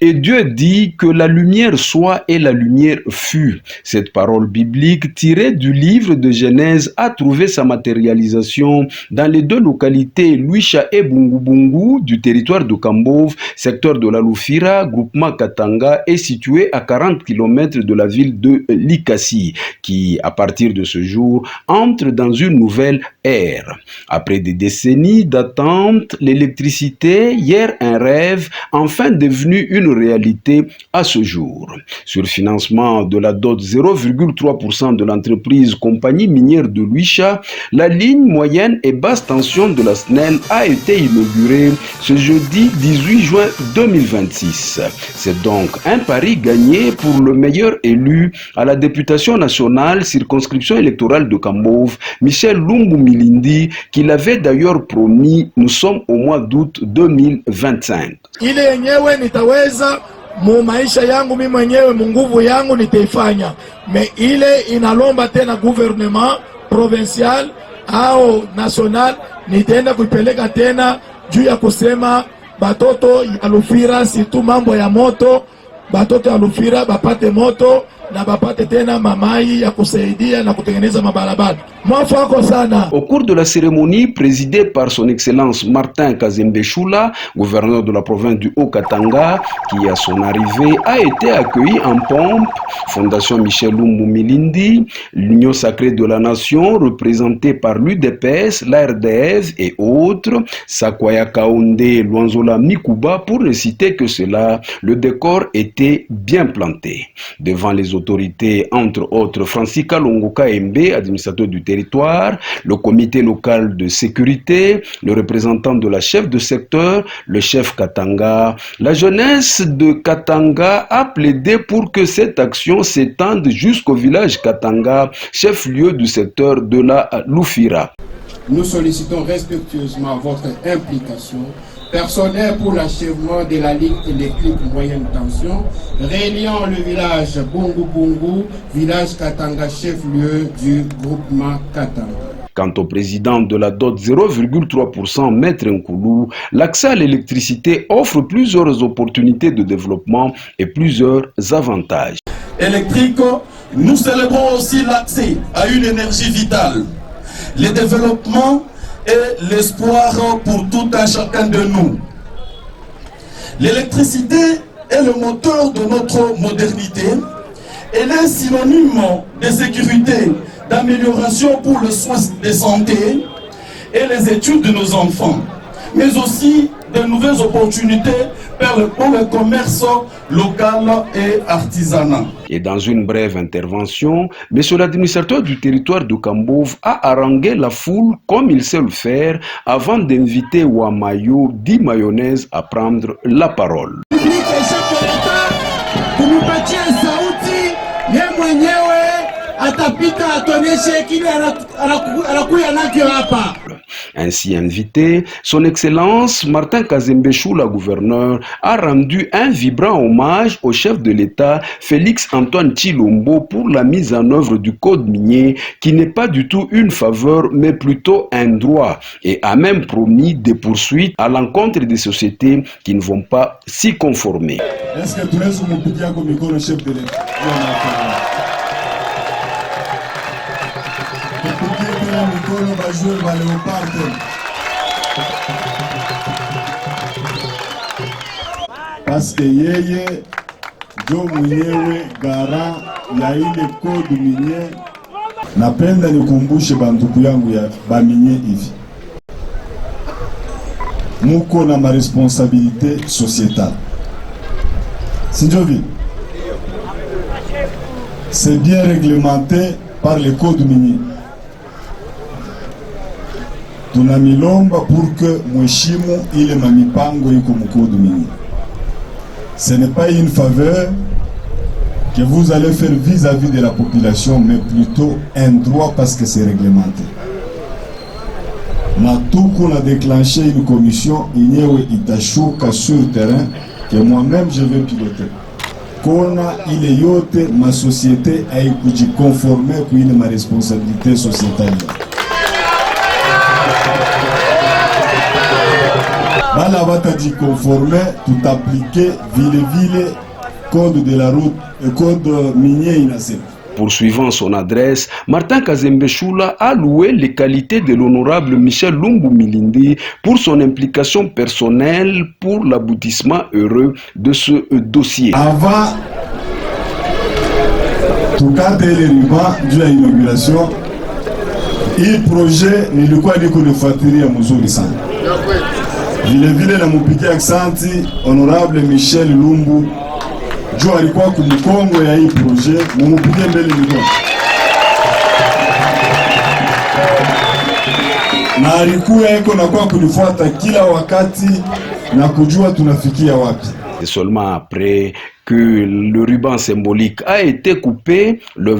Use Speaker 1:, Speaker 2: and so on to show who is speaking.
Speaker 1: Et Dieu dit que la lumière soit et la lumière fut. Cette parole biblique tirée du livre de Genèse a trouvé sa matérialisation dans les deux localités Luisha et Bungu du territoire de Kambove, secteur de la Lufira, groupement Katanga, est situé à 40 km de la ville de Likasi, qui, à partir de ce jour, entre dans une nouvelle ère. Après des décennies d'attente, l'électricité, hier un rêve, enfin devenue une réalité à ce jour. Sur financement de la dot 0,3% de l'entreprise Compagnie minière de Luisha, la ligne moyenne et basse tension de la SNEL a été inaugurée ce jeudi 18 juin 2026. C'est donc un pari gagné pour le meilleur élu à la députation nationale circonscription électorale de Kambove, Michel Lumbu Milindi, qui l'avait d'ailleurs promis. Nous sommes au mois d'août 2025.
Speaker 2: Ile yenyewe nitaweza mu maisha yangu mimi mwenyewe, mu nguvu yangu nitaifanya. Me ile inalomba tena gouvernement provincial au national, nitaenda kuipeleka tena juu ya kusema batoto ya Lufira, situ mambo ya moto, batoto ya Lufira bapate moto na bapate tena mamai ya kusaidia na kutengeneza mabarabara. Mwafako sana.
Speaker 1: Au cours de la cérémonie présidée par son excellence Martin Kazembe Choula, gouverneur de la province du Haut-Katanga, qui à son arrivée a été accueilli en pompe, Fondation Michel Lumbu Milindi, l'Union sacrée de la nation représentée par l'UDPS, l'ARDF et autres, Sakwaya Kaonde, Luanzola Mikuba, pour ne citer que cela, le décor était bien planté. Devant les autorités, entre autres Francis Kalongo Kaembe, administrateur du territoire, le comité local de sécurité, le représentant de la chef de secteur, le chef Katanga. La jeunesse de Katanga a plaidé pour que cette action s'étende jusqu'au village Katanga, chef-lieu du secteur de la Lufira.
Speaker 3: Nous sollicitons respectueusement votre implication personnelle pour l'achèvement de la ligne électrique moyenne tension reliant le village Bungu, village Katanga, chef-lieu du groupement Katanga.
Speaker 1: Quant au président de la dot 0,3%, Maître Nkoulou, l'accès à l'électricité offre plusieurs opportunités de développement et plusieurs avantages.
Speaker 4: Électrique, nous célébrons aussi l'accès à une énergie vitale, le développement et l'espoir pour tout un chacun de nous. L'électricité est le moteur de notre modernité. Elle est synonyme de sécurité, d'amélioration pour le soin de santé et les études de nos enfants, mais aussi de nouvelles opportunités pour le commerce local et artisanal.
Speaker 1: Et dans une brève intervention, M. l'administrateur du territoire de Kambove a harangué la foule comme il sait le faire avant d'inviter Wamayo, dit mayonnaise, à prendre la parole. Ainsi invité, son excellence Martin Kazembe Choula, gouverneur, a rendu un vibrant hommage au chef de l'État Félix Antoine Tshilombo pour la mise en œuvre du code minier qui n'est pas du tout une faveur mais plutôt un droit, et a même promis des poursuites à l'encontre des sociétés qui ne vont pas s'y conformer.
Speaker 5: Est-ce que tu es sur mon petit le chef de l'État? Parce que yeye jo mwenyewe gara ya ile code minier. Napenda nikumbushe bandugu yangu ya baminye hivi, muko na ma responsabilité sociétale, sinjovi, c'est bien réglementé par le code minier. Tunamilomba pour que mheshimu ile mamipango iko mkodo minier. Ce n'est pas une faveur que vous allez faire vis-à-vis de la population, mais plutôt un droit parce que c'est réglementé. Matuku a déclenché une commission inyewe itashuka sur terrain que moi-même je vais piloter. Kona ile yote ma société haikujikonforme kwa ile ma responsabilité sociétale. bala batajikonforme tutaplike vile code de la route et code minier inasema.
Speaker 1: Poursuivant son adresse, Martin Kazembe Choula a loué les qualités de l'honorable Michel Lumbu Milindi pour son implication personnelle pour l'aboutissement heureux de ce dossier.
Speaker 5: Avant tukate ile riba juu ya inauguration, hii projet nilikuwa niko nifuatilia mzuri sana. Vile na mupigia aksanti honorable Michel Lumbu juu alikuwa kumkongo ya hii projet, mumupigie mbele mikono. Na alikuwa eko na kwa kunifuata kila wakati na kujua tunafikia wapi.
Speaker 1: C'est seulement après que le ruban symbolique a été coupé, le